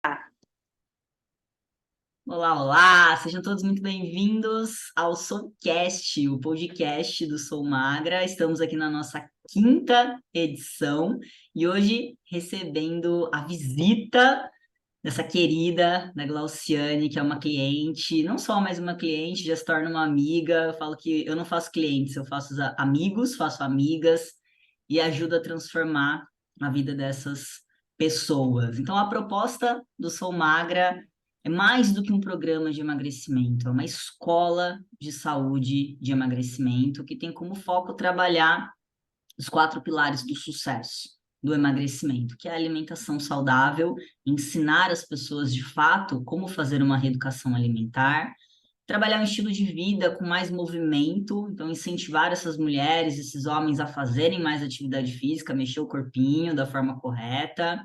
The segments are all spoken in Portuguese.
Olá, olá! Sejam todos muito bem-vindos ao Soulcast, o podcast do Sou Magra. Estamos aqui na nossa quinta edição e hoje recebendo a visita dessa querida, da Glauciane, que é uma cliente, não só mais uma cliente, já se torna uma amiga. Eu falo que eu não faço clientes, eu faço amigos, faço amigas e ajudo a transformar a vida dessas pessoas. Então, a proposta do Sou Magra é mais do que um programa de emagrecimento, é uma escola de saúde de emagrecimento que tem como foco trabalhar os quatro pilares do sucesso do emagrecimento, que é a alimentação saudável, ensinar as pessoas de fato como fazer uma reeducação alimentar, trabalhar um estilo de vida com mais movimento, então incentivar essas mulheres, esses homens a fazerem mais atividade física, mexer o corpinho da forma correta,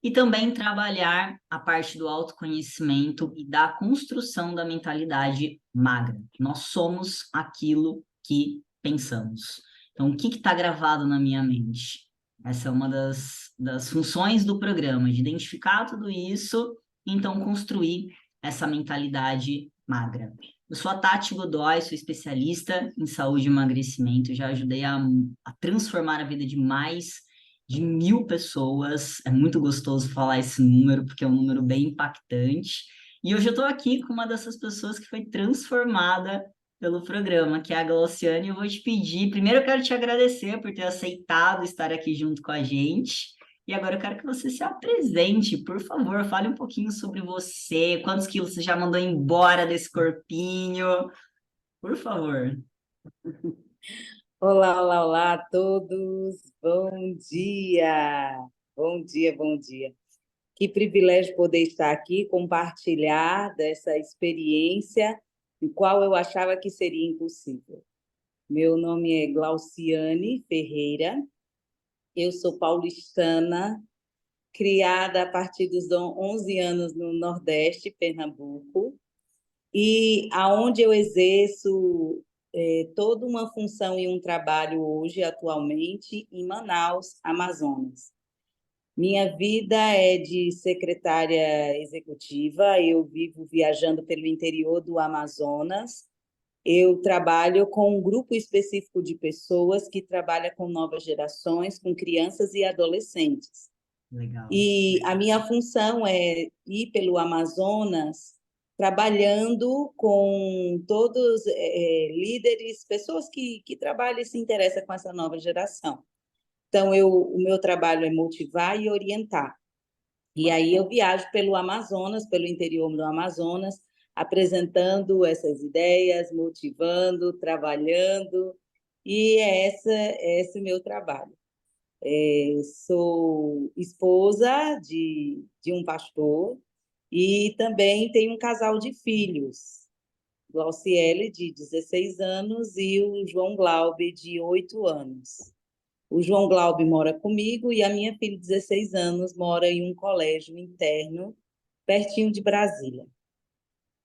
e também trabalhar a parte do autoconhecimento e da construção da mentalidade magra. Nós somos aquilo que pensamos. Então, o que está gravado na minha mente? Essa é uma das funções do programa, de identificar tudo isso e então construir essa mentalidade magra. Eu sou a Tati Godoy, sou especialista em saúde e emagrecimento, já ajudei a transformar a vida de mais de 1.000 pessoas. É muito gostoso falar esse número, porque é um número bem impactante. E hoje eu estou aqui com uma dessas pessoas que foi transformada pelo programa, que é a Glauciane. Eu vou te pedir, primeiro eu quero te agradecer por ter aceitado estar aqui junto com a gente. E agora eu quero que você se apresente, por favor, fale um pouquinho sobre você, quantos quilos você já mandou embora desse corpinho, por favor. Olá, olá, olá a todos. Bom dia. Bom dia, bom dia. Que privilégio poder estar aqui, compartilhar dessa experiência, em qual eu achava que seria impossível. Meu nome é Glauciane Ferreira, eu sou paulistana, criada a partir dos 11 anos no Nordeste, Pernambuco, e aonde eu exerço toda uma função e um trabalho hoje, atualmente, em Manaus, Amazonas. Minha vida é de secretária executiva, eu vivo viajando pelo interior do Amazonas. Eu trabalho com um grupo específico de pessoas que trabalha com novas gerações, com crianças e adolescentes. Legal. E a minha função é ir pelo Amazonas, trabalhando com todos líderes, pessoas que trabalham e se interessam com essa nova geração. Então, o meu trabalho é motivar e orientar. E aí eu viajo pelo Amazonas, pelo interior do Amazonas, apresentando essas ideias, motivando, trabalhando, e é esse o meu trabalho. Sou esposa de um pastor e também tenho um casal de filhos, Glauciele, de 16 anos, e o João Glaube, de 8 anos. O João Glaube mora comigo e a minha filha, de 16 anos, mora em um colégio interno, pertinho de Brasília.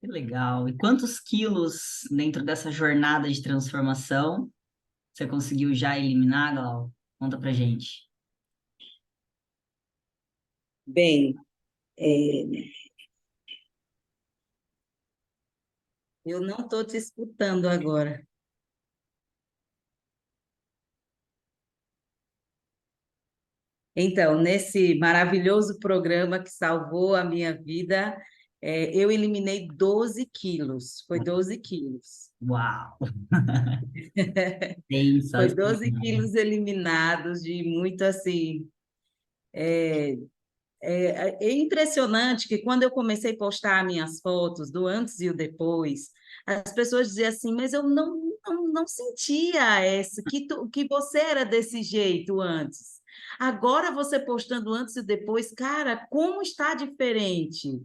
Que legal. E quantos quilos dentro dessa jornada de transformação você conseguiu já eliminar, Glau? Conta pra gente. Bem, eu não estou te escutando agora. Então, nesse maravilhoso programa que salvou a minha vida, eu eliminei 12 quilos. Foi 12 quilos. Uau! Foi 12 Sensacional. quilos eliminados de muito assim. É impressionante que quando eu comecei a postar minhas fotos do antes e o depois, as pessoas diziam assim, mas eu não sentia essa, que você era desse jeito antes. Agora você postando antes e depois, cara, como está diferente.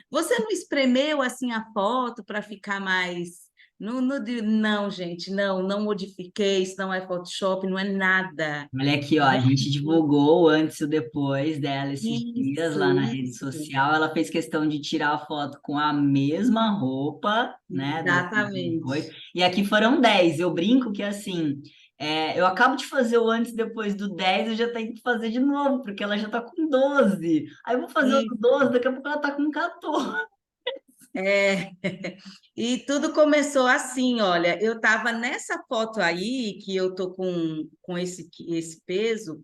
Você não espremeu assim a foto para ficar mais. Não, gente, não modifiquei, isso não é Photoshop, não é nada. Olha aqui, ó, a gente divulgou o antes e o depois dela esses dias lá Isso, na rede isso, social. Ela fez questão de tirar a foto com a mesma roupa, né, do antes e depois. exatamente. E aqui foram 10. Eu brinco que assim, Eu acabo de fazer o antes e depois do 10, eu já tenho que fazer de novo, porque ela já tá com 12. Aí eu vou fazer o do 12, daqui a pouco ela tá com 14. É, e tudo começou assim, olha, eu estava nessa foto aí, que eu tô com esse peso,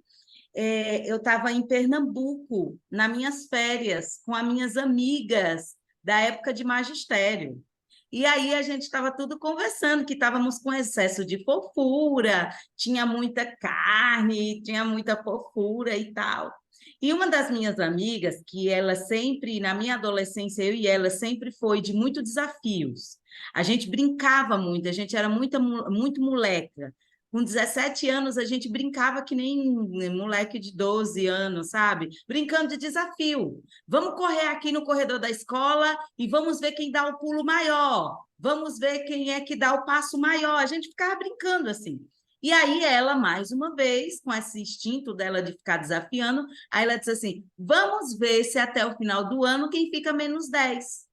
eu estava em Pernambuco, nas minhas férias, com as minhas amigas da época de magistério. E aí a gente estava tudo conversando, que estávamos com excesso de fofura, tinha muita carne, tinha muita fofura e tal. E uma das minhas amigas, que ela sempre, na minha adolescência, eu e ela sempre foi de muitos desafios. A gente brincava muito, a gente era muito moleca. Com 17 anos, a gente brincava que nem moleque de 12 anos, sabe? Brincando de desafio. Vamos correr aqui no corredor da escola e vamos ver quem dá o pulo maior. Vamos ver quem é que dá o passo maior. A gente ficava brincando assim. E aí ela, mais uma vez, com esse instinto dela de ficar desafiando, aí ela disse assim, vamos ver se até o final do ano quem fica -10.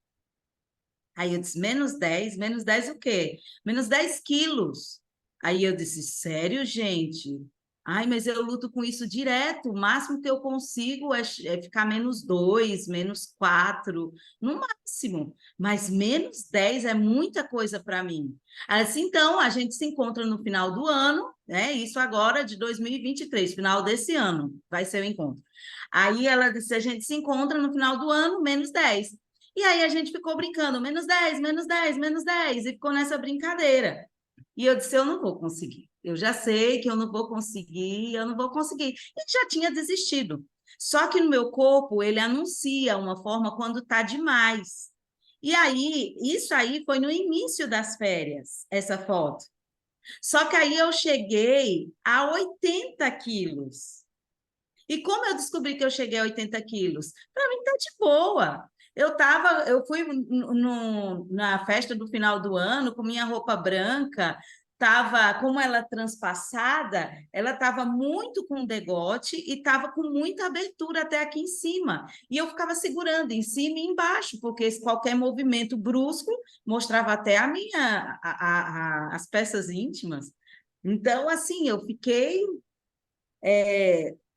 Aí eu disse, menos 10 o quê? -10 quilos. Aí eu disse, sério, gente? Ai, mas eu luto com isso direto. O máximo que eu consigo é ficar -2, -4, no máximo. Mas -10 é muita coisa para mim. Assim, então, a gente se encontra no final do ano, né? Isso agora de 2023, final desse ano, vai ser o encontro. Aí ela disse, a gente se encontra no final do ano, -10. E aí a gente ficou brincando, -10, -10, -10, e ficou nessa brincadeira. E eu disse, eu não vou conseguir. Eu já sei que eu não vou conseguir, eu não vou conseguir. E já tinha desistido. Só que no meu corpo, ele anuncia uma forma quando está demais. E aí, isso aí foi no início das férias, essa foto. Só que aí eu cheguei a 80 quilos. E como eu descobri que eu cheguei a 80 quilos? Para mim tá de boa. Eu fui na festa do final do ano com minha roupa branca, como ela transpassada, ela estava muito com degote e estava com muita abertura até aqui em cima. E eu ficava segurando em cima e embaixo, porque qualquer movimento brusco mostrava até as peças íntimas. Então, assim, eu fiquei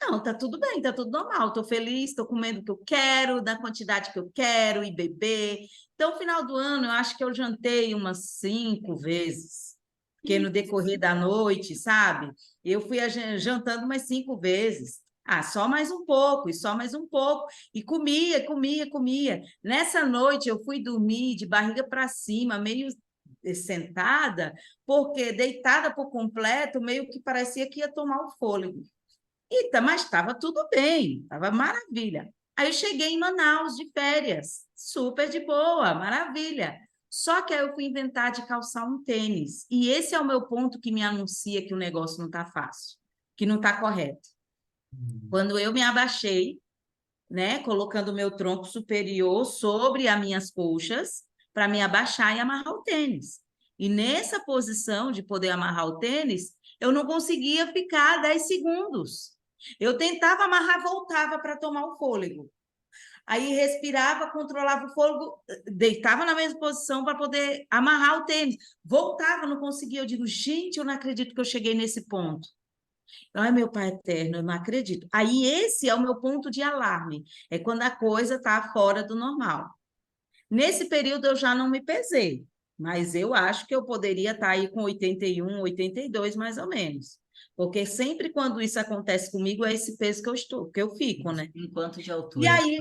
não, tá tudo bem, tá tudo normal. Tô feliz, tô comendo o que eu quero, da quantidade que eu quero e beber. Então, final do ano, eu acho que eu jantei umas 5 vezes, porque no decorrer da noite, sabe? Eu fui jantando umas 5 vezes. Ah, só mais um pouco, e só mais um pouco. E comia, comia, comia. Nessa noite, eu fui dormir de barriga para cima, meio sentada, porque deitada por completo, meio que parecia que ia tomar o fôlego. Eita, mas estava tudo bem, estava maravilha. Aí eu cheguei em Manaus de férias, super de boa, maravilha. Só que aí eu fui inventar de calçar um tênis. E esse é o meu ponto que me anuncia que o negócio não está fácil, que não está correto. Quando eu me abaixei, né, colocando o meu tronco superior sobre as minhas coxas, para me abaixar e amarrar o tênis. E nessa posição de poder amarrar o tênis, eu não conseguia ficar 10 segundos. Eu tentava amarrar, voltava para tomar o fôlego. Aí respirava, controlava o fôlego, deitava na mesma posição para poder amarrar o tênis. Voltava, não conseguia. Eu digo, gente, eu não acredito que eu cheguei nesse ponto. Ai, meu Pai eterno, eu não acredito. Aí esse é o meu ponto de alarme. É quando a coisa está fora do normal. Nesse período eu já não me pesei, mas eu acho que eu poderia estar aí com 81, 82 mais ou menos. Porque sempre quando isso acontece comigo é esse peso que eu fico, né? Enquanto de E altura. aí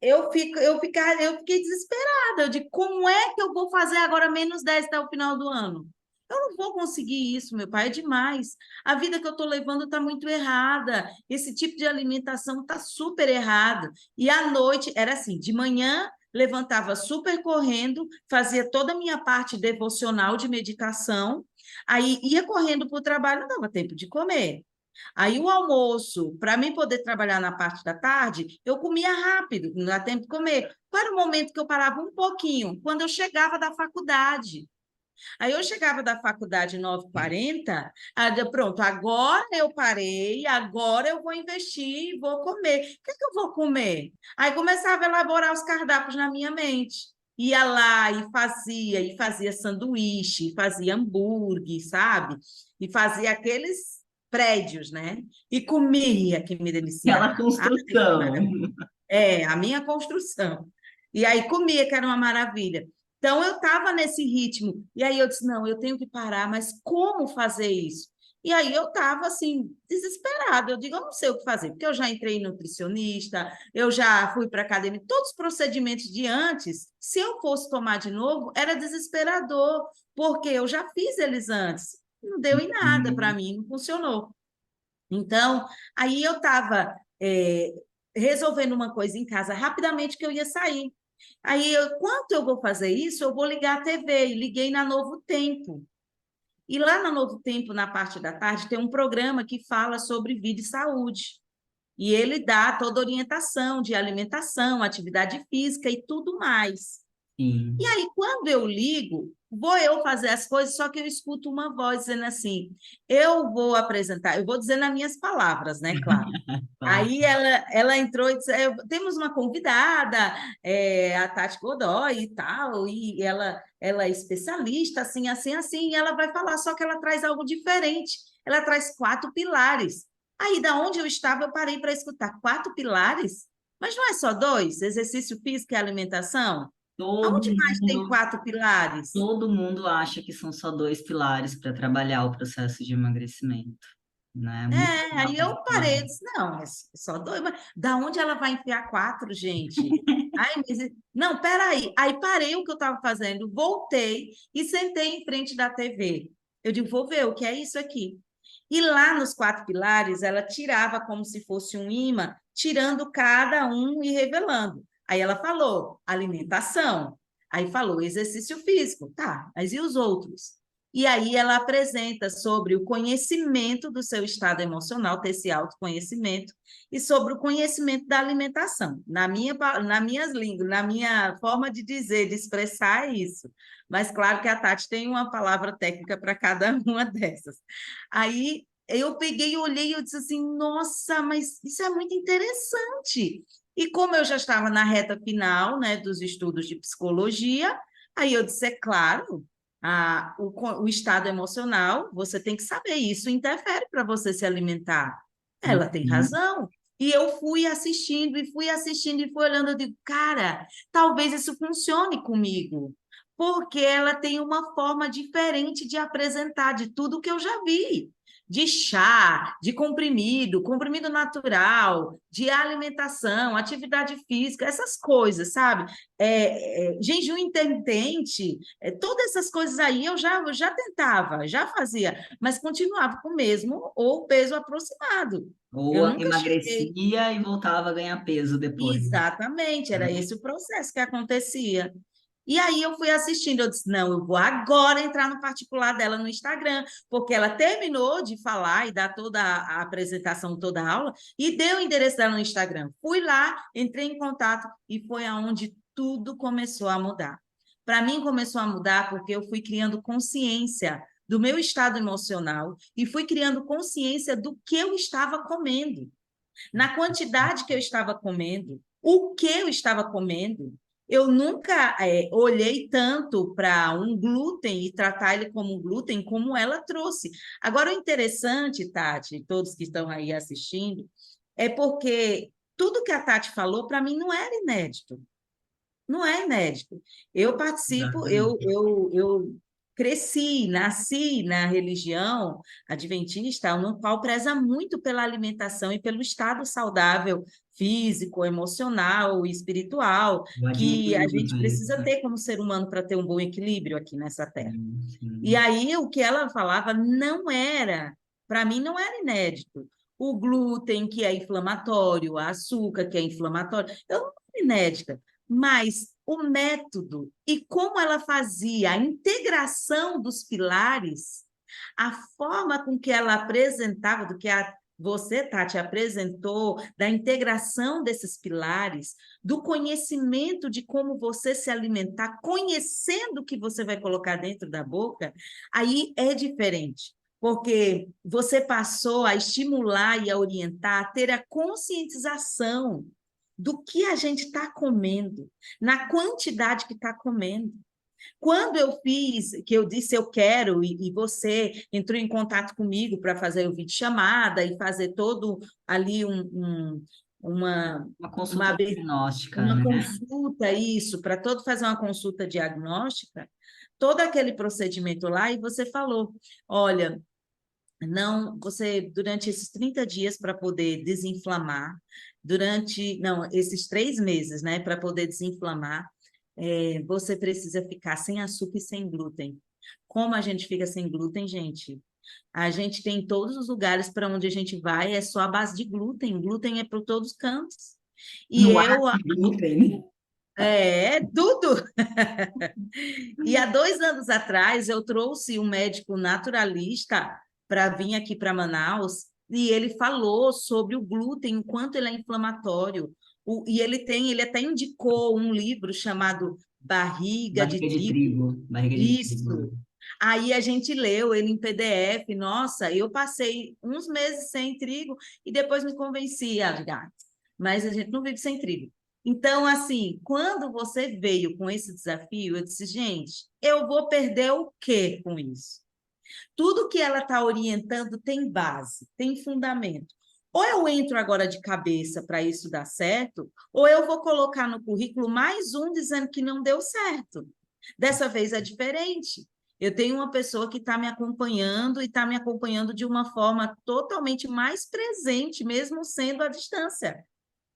eu fiquei desesperada. Eu digo, como é que eu vou fazer agora -10 até o final do ano? Eu não vou conseguir isso, meu pai, é demais. A vida que eu estou levando está muito errada. Esse tipo de alimentação está super errado. E à noite, era assim, de manhã levantava super correndo, fazia toda a minha parte devocional de meditação, aí ia correndo para o trabalho, não dava tempo de comer. Aí o almoço, para mim poder trabalhar na parte da tarde, eu comia rápido, não dá tempo de comer. Qual era o momento que eu parava um pouquinho? Quando eu chegava da faculdade. Aí eu chegava da faculdade 9h40, pronto, agora eu parei, agora eu vou investir e vou comer. O que é que eu vou comer? Aí começava a elaborar os cardápios na minha mente. ia lá e fazia sanduíche, fazia hambúrguer, sabe? E fazia aqueles prédios, né? E comia, que me Aquela deliciava. Ai, que construção. maravilha. É, a minha construção. E aí comia, que era uma maravilha. Então eu estava nesse ritmo. E aí eu disse: não, eu tenho que parar, mas como fazer isso? E aí eu estava assim, desesperada. Eu digo: eu não sei o que fazer, porque eu já entrei em nutricionista, eu já fui para academia, todos os procedimentos de antes, se eu fosse tomar de novo, era desesperador, porque eu já fiz eles antes. Não deu em nada para Uhum. mim, não funcionou. Então, aí eu estava resolvendo uma coisa em casa rapidamente que eu ia sair. Aí, quanto eu vou fazer isso? Eu vou ligar a TV. E liguei na Novo Tempo. E lá na Novo Tempo, na parte da tarde, tem um programa que fala sobre vida e saúde. E ele dá toda a orientação de alimentação, atividade física e tudo mais. E Sim. aí, quando eu ligo, vou eu fazer as coisas, só que eu escuto uma voz dizendo assim: eu vou apresentar, eu vou dizer nas minhas palavras, né, claro. Claro. Aí ela entrou e disse: temos uma convidada, a Tati Godoy e tal, e ela é especialista, assim, assim, assim, e ela vai falar, só que ela traz algo diferente. Ela traz 4 pilares. Aí, da onde eu estava, eu parei para escutar 4 pilares, mas não é só dois: exercício físico e alimentação? Todo Aonde mais tem mundo, 4 pilares? todo mundo acha que são só dois pilares para trabalhar o processo de emagrecimento, né? Muito Aí mais eu que parei e disse: não, é só dois. Mas da onde ela vai enfiar 4, gente? Ai, não, peraí. Aí parei o que eu estava fazendo, voltei e sentei em frente da TV. Eu digo: vou ver o que é isso aqui. E lá nos 4 pilares, ela tirava como se fosse um imã, tirando cada um e revelando. Aí ela falou: alimentação. Aí falou: exercício físico. Tá, mas e os outros? E aí ela apresenta sobre o conhecimento do seu estado emocional, ter esse autoconhecimento, e sobre o conhecimento da alimentação. Na minhas línguas, na minha forma de dizer, de expressar é isso. Mas claro que a Tati tem uma palavra técnica para cada uma dessas. Aí eu peguei, olhei e eu disse assim: nossa, mas isso é muito interessante. E como eu já estava na reta final, né, dos estudos de psicologia, aí eu disse: é claro, o estado emocional, você tem que saber, isso interfere para você se alimentar. Ela tem Uhum. razão. E eu fui assistindo, e fui assistindo, e fui olhando, eu digo: cara, talvez isso funcione comigo, porque ela tem uma forma diferente de apresentar de tudo que eu já vi. De chá, de comprimido, comprimido natural, de alimentação, atividade física, essas coisas, sabe? Jejum intermitente, todas essas coisas aí eu já tentava, já fazia, mas continuava com o mesmo ou peso aproximado. Eu Ou nunca cheguei. emagrecia e voltava a ganhar peso depois, Exatamente, era né? esse o processo que acontecia. E aí eu fui assistindo, eu disse: não, eu vou agora entrar no particular dela no Instagram, porque ela terminou de falar e dar toda a apresentação, toda a aula, e deu o endereço dela no Instagram. Fui lá, entrei em contato e foi aonde tudo começou a mudar. Para mim começou a mudar porque eu fui criando consciência do meu estado emocional e fui criando consciência do que eu estava comendo, na quantidade que eu estava comendo, o que eu estava comendo. Eu nunca olhei tanto para um glúten e tratar ele como um glúten como ela trouxe. Agora, o interessante, Tati, todos que estão aí assistindo, é porque tudo que a Tati falou, para mim, não era inédito. Não é inédito. Eu participo, Exatamente. eu cresci, nasci na religião adventista, no qual preza muito pela alimentação e pelo estado saudável físico, emocional e espiritual, Eu que admiro a muito gente precisa isso. ter como ser humano para ter um bom equilíbrio aqui nessa terra. Sim, E sim. aí o que ela falava não era, para mim não era inédito. O glúten, que é inflamatório, o açúcar, que é inflamatório, eu não era inédita, mas o método e como ela fazia a integração dos pilares, a forma com que ela apresentava, do que você, Tati, apresentou, da integração desses pilares, do conhecimento de como você se alimentar, conhecendo o que você vai colocar dentro da boca, aí é diferente. Porque você passou a estimular e a orientar, a ter a conscientização do que a gente está comendo, na quantidade que está comendo. Quando eu fiz, que eu disse eu quero, e você entrou em contato comigo para fazer o vídeo chamada e fazer todo ali uma, Uma consulta uma, diagnóstica, uma né? consulta, isso, para todo fazer uma consulta diagnóstica, todo aquele procedimento lá, e você falou, olha, não, você, durante esses 30 dias para poder desinflamar, não, esses 3 meses, né, para poder desinflamar, você precisa ficar sem açúcar e sem glúten. Como a gente fica sem glúten, gente? A gente tem todos os lugares para onde a gente vai, é só a base de glúten. Glúten é para todos os cantos. E No ar eu, tem glúten. tudo. E há 2 anos atrás, eu trouxe um médico naturalista para vir aqui para Manaus, e ele falou sobre o glúten, o quanto ele é inflamatório. E ele até indicou um livro chamado Barriga de Barriga de Trigo. trigo. Barriga de trigo. Isso. Aí a gente leu ele em PDF. Nossa, eu passei uns meses sem trigo e depois me convenci, mas a gente não vive sem trigo. Então, assim, quando você veio com esse desafio, eu disse, gente, eu vou perder o quê com isso? Tudo que ela está orientando tem base, tem fundamento. Ou eu entro agora de cabeça para isso dar certo, ou eu vou colocar no currículo mais um dizendo que não deu certo. Dessa vez é diferente. Eu tenho uma pessoa que está me acompanhando e está me acompanhando de uma forma totalmente mais presente, mesmo sendo à distância.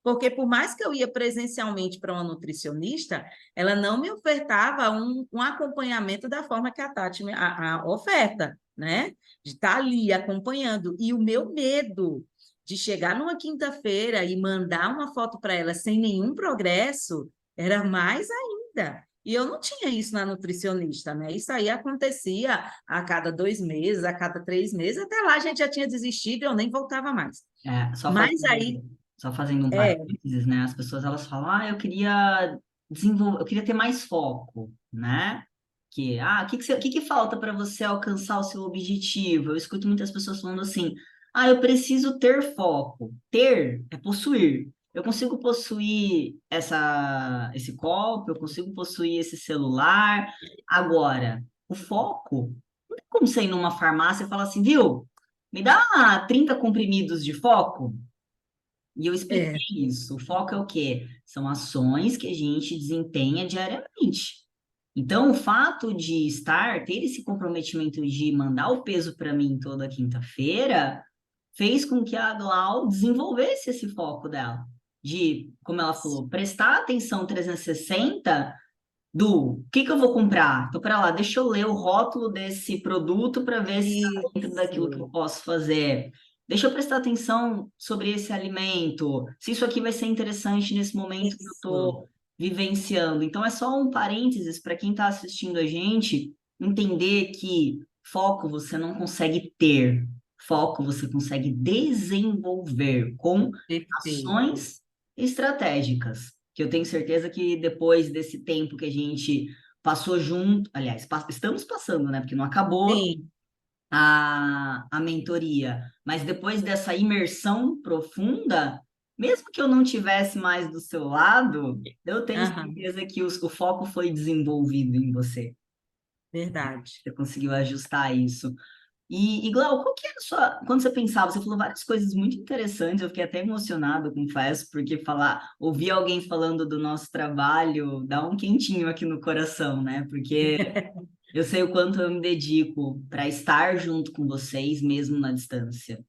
Porque por mais que eu ia presencialmente para uma nutricionista, ela não me ofertava um acompanhamento da forma que a Tati a oferta, né? De estar ali acompanhando. E o meu medo de chegar numa quinta-feira e mandar uma foto para ela sem nenhum progresso era mais ainda. E eu não tinha isso na nutricionista, né? Isso aí acontecia a cada 2 meses, a cada 3 meses, até lá a gente já tinha desistido e eu nem voltava mais. É, Mas aí, só fazendo um é, parênteses, né? As pessoas elas falam, eu queria desenvolver, eu queria ter mais foco, né? O que que falta para você alcançar o seu objetivo? Eu escuto muitas pessoas falando assim, eu preciso ter foco. Ter é possuir. Eu consigo possuir esse copo, eu consigo possuir esse celular. Agora, o foco, não tem como você ir numa farmácia e falar assim, viu? Me dá 30 comprimidos de foco? E eu é, expliquei isso. O foco é o quê? São ações que a gente desempenha diariamente. Então, o fato de ter esse comprometimento de mandar o peso para mim toda quinta-feira, fez com que a Glau desenvolvesse esse foco dela. De, como ela falou, prestar atenção 360 do que eu vou comprar? Tô para lá, deixa eu ler o rótulo desse produto para ver se está dentro daquilo que eu isso, posso fazer. Deixa eu prestar atenção sobre esse alimento, se isso aqui vai ser interessante nesse momento que eu isso, estou vivenciando. Então, é só um parênteses para quem está assistindo a gente entender que foco você não consegue ter, foco você consegue desenvolver com perfeito. ações estratégicas, que eu tenho certeza que depois desse tempo que a gente passou junto, aliás, estamos passando, né? Porque não acabou Sim, a mentoria, mas depois dessa imersão profunda, mesmo que eu não tivesse mais do seu lado, eu tenho aham, certeza que o foco foi desenvolvido em você. verdade. Você conseguiu ajustar isso. E Glau, qual que era a sua. Quando você pensava, você falou várias coisas muito interessantes, eu fiquei até emocionado, confesso, porque ouvir alguém falando do nosso trabalho dá um quentinho aqui no coração, né? Porque eu sei o quanto eu me dedico para estar junto com vocês, mesmo na distância.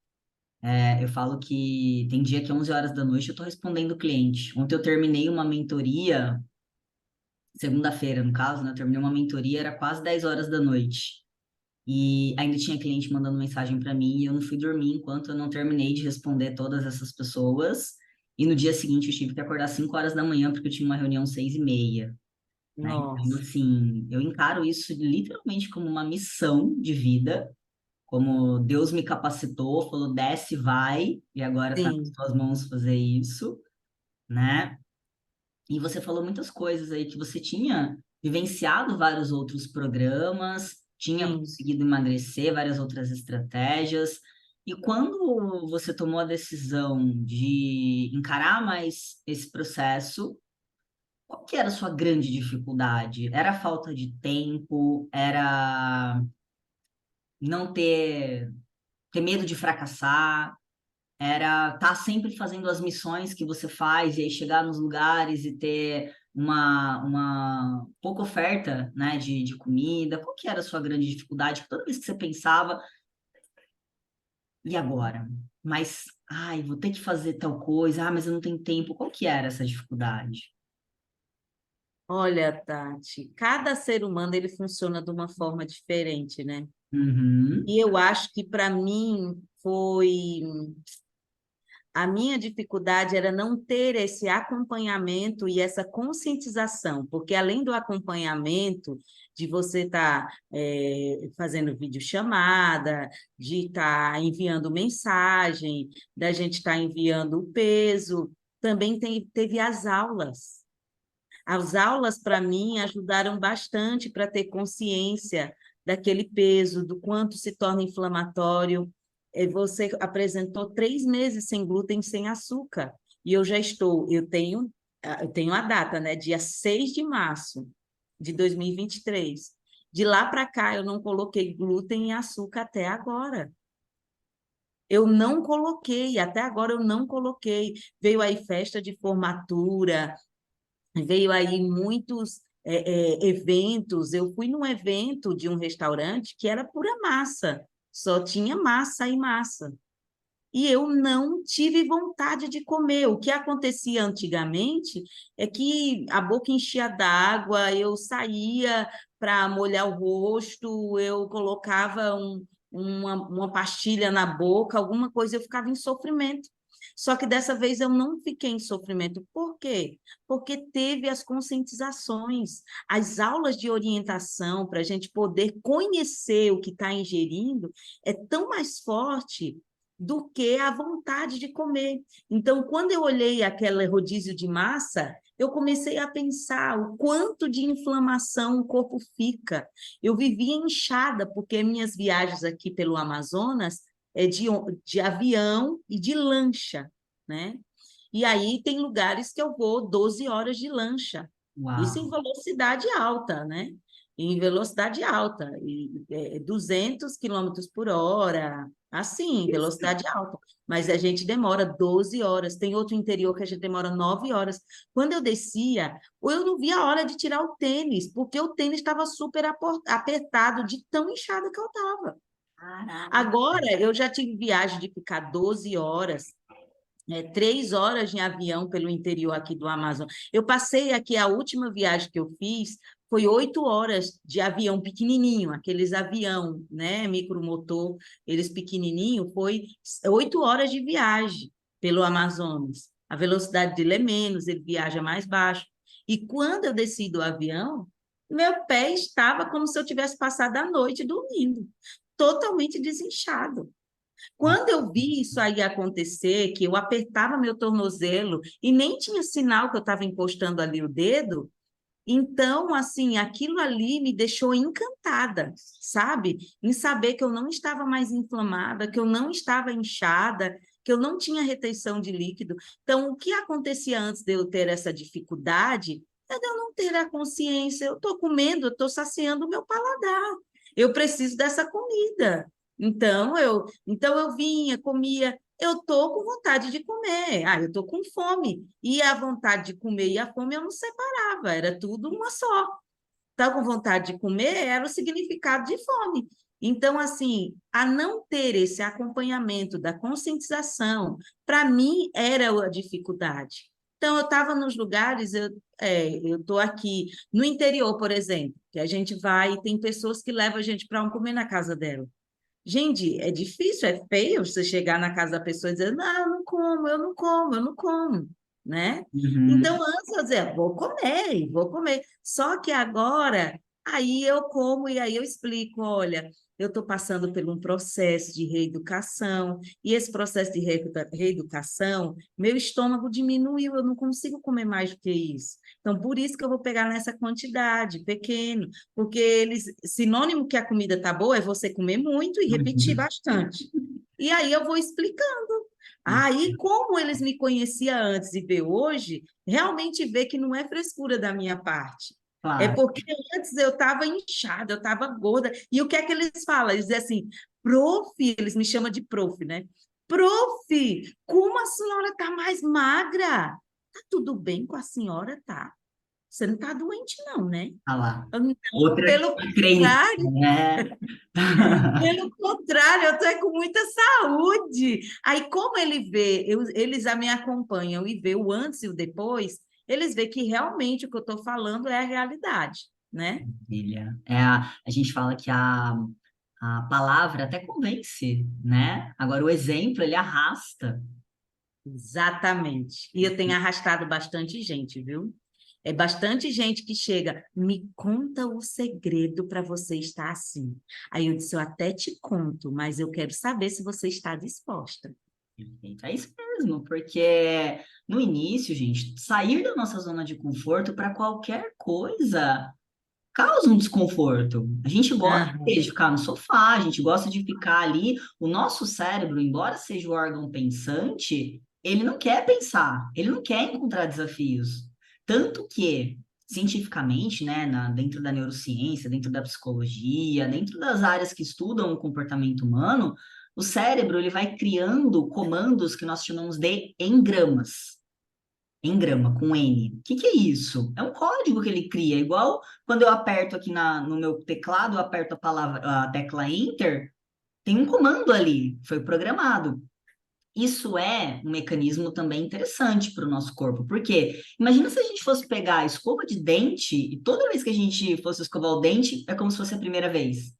Eu falo que tem dia que 11 horas da noite eu estou respondendo o cliente. Ontem eu terminei uma mentoria, segunda-feira, no caso, né? Eu terminei uma mentoria, era quase 10 horas da noite. E ainda tinha cliente mandando mensagem para mim e eu não fui dormir enquanto eu não terminei de responder todas essas pessoas. E no dia seguinte eu tive que acordar 5 horas da manhã porque eu tinha uma reunião 6h30, né? Então, Nossa, assim, eu encaro isso literalmente como uma missão de vida, como Deus me capacitou, falou, desce, vai, e agora tá nas sim, tuas mãos fazer isso, né? E você falou muitas coisas aí que você tinha vivenciado vários outros programas, tinha sim, conseguido emagrecer, várias outras estratégias. E quando você tomou a decisão de encarar mais esse processo, qual que era a sua grande dificuldade? Era a falta de tempo? Era não ter medo de fracassar? Era estar sempre fazendo as missões que você faz e aí chegar nos lugares e ter uma pouca oferta, né, de comida? Qual que era a sua grande dificuldade? Toda vez que você pensava, e agora? Mas, ai, vou ter que fazer tal coisa, mas eu não tenho tempo. Qual que era essa dificuldade? Olha, Tati, cada ser humano ele funciona de uma forma diferente, né? Uhum, E eu acho que para mim foi a minha dificuldade era não ter esse acompanhamento e essa conscientização, porque além do acompanhamento, de você estar fazendo videochamada, de estar enviando mensagem, da gente estar enviando o peso, também teve as aulas. As aulas, para mim, ajudaram bastante para ter consciência daquele peso, do quanto se torna inflamatório. Você apresentou 3 meses sem glúten, sem açúcar, e eu tenho a data, né? Dia 6 de março de 2023. De lá para cá, eu não coloquei glúten e açúcar até agora. Eu não coloquei, até agora eu não coloquei. Veio aí festa de formatura, veio aí muitos eventos. Eu fui num evento de um restaurante que era pura massa, só tinha massa e massa. E eu não tive vontade de comer. O que acontecia antigamente é que a boca enchia d'água, eu saía para molhar o rosto, eu colocava uma pastilha na boca, alguma coisa, eu ficava em sofrimento. Só que dessa vez eu não fiquei em sofrimento. Por quê? Porque teve as conscientizações, as aulas de orientação para a gente poder conhecer o que está ingerindo é tão mais forte do que a vontade de comer. Então, quando eu olhei aquele rodízio de massa, eu comecei a pensar o quanto de inflamação o corpo fica. Eu vivia inchada, porque minhas viagens aqui pelo Amazonas é de avião e de lancha, né? E aí tem lugares que eu vou 12 horas de lancha. Isso em uau. velocidade alta, né? Em velocidade alta, 200 quilômetros por hora, assim, velocidade alta. Mas a gente demora 12 horas. Tem outro interior que a gente demora 9 horas. Quando eu descia, eu não via a hora de tirar o tênis, porque o tênis estava super apertado de tão inchada que eu estava. Caraca. Agora, eu já tive viagem de ficar 12 horas, 3 horas em avião pelo interior aqui do Amazonas. Eu passei aqui, a última viagem que eu fiz foi 8 horas de avião pequenininho, aqueles avião, né, micromotor, eles pequenininho, foi 8 horas de viagem pelo Amazonas. A velocidade dele é menos, ele viaja mais baixo. E quando eu desci do avião, meu pé estava como se eu tivesse passado a noite dormindo, totalmente desinchado. Quando eu vi isso aí acontecer, que eu apertava meu tornozelo e nem tinha sinal que eu estava encostando ali o dedo, então, assim, aquilo ali me deixou encantada, sabe? Em saber que eu não estava mais inflamada, que eu não estava inchada, que eu não tinha retenção de líquido. Então, o que acontecia antes de eu ter essa dificuldade é de eu não ter a consciência. Eu estou comendo, eu estou saciando o meu paladar. Eu preciso dessa comida. Então eu vinha, comia, eu estou com vontade de comer, eu estou com fome. E a vontade de comer e a fome eu não separava, era tudo uma só. Estava com vontade de comer era o significado de fome. Então, assim, a não ter esse acompanhamento da conscientização, para mim, era a dificuldade. Então, eu estava nos lugares, eu estou aqui no interior, por exemplo, que a gente vai e tem pessoas que levam a gente para comer na casa dela. Gente, é difícil, é feio você chegar na casa da pessoa e dizer, não, eu não como, eu não como, eu não como, né? Uhum. Então, antes eu dizia, vou comer, vou comer. Só que agora, aí eu como e aí eu explico, olha, eu estou passando por um processo de reeducação, e esse processo de reeducação, meu estômago diminuiu, eu não consigo comer mais do que isso. Então, por isso que eu vou pegar nessa quantidade, pequeno, porque sinônimo que a comida tá boa é você comer muito e repetir Uhum. bastante. E aí eu vou explicando. Aí, como eles me conheciam antes e vê hoje, realmente vê que não é frescura da minha parte. É Claro. porque antes eu estava inchada, eu estava gorda. E o que é que eles falam? Eles dizem assim, prof, eles me chamam de prof, né? Prof, como a senhora está mais magra? Tá tudo bem com a senhora, tá? Você não está doente, não, né? Ah lá. Não, Outra pelo crença, contrário, né? pelo contrário, eu estou com muita saúde. Aí, como ele vê, eles a me acompanham e vê o antes e o depois, eles veem que realmente o que eu estou falando é a realidade, né? Maravilha. A gente fala que a palavra até convence, né? Agora, o exemplo, ele arrasta. Exatamente. E eu tenho arrastado bastante gente, viu? É bastante gente que chega, me conta o segredo para você estar assim. Aí eu disse, eu até te conto, mas eu quero saber se você está disposta. Perfeito. É isso mesmo, porque no início, gente, sair da nossa zona de conforto para qualquer coisa causa um desconforto. A gente gosta de Aham. ficar no sofá, a gente gosta de ficar ali. O nosso cérebro, embora seja o órgão pensante, ele não quer pensar, ele não quer encontrar desafios. Tanto que, cientificamente, né, dentro da neurociência, dentro da psicologia, dentro das áreas que estudam o comportamento humano, o cérebro ele vai criando comandos que nós chamamos de engramas. Engrama, com N. O que que é isso? É um código que ele cria, igual quando eu aperto aqui no meu teclado, eu aperto a tecla Enter, tem um comando ali, foi programado. Isso é um mecanismo também interessante para o nosso corpo, porque imagina se a gente fosse pegar a escova de dente e toda vez que a gente fosse escovar o dente, é como se fosse a primeira vez.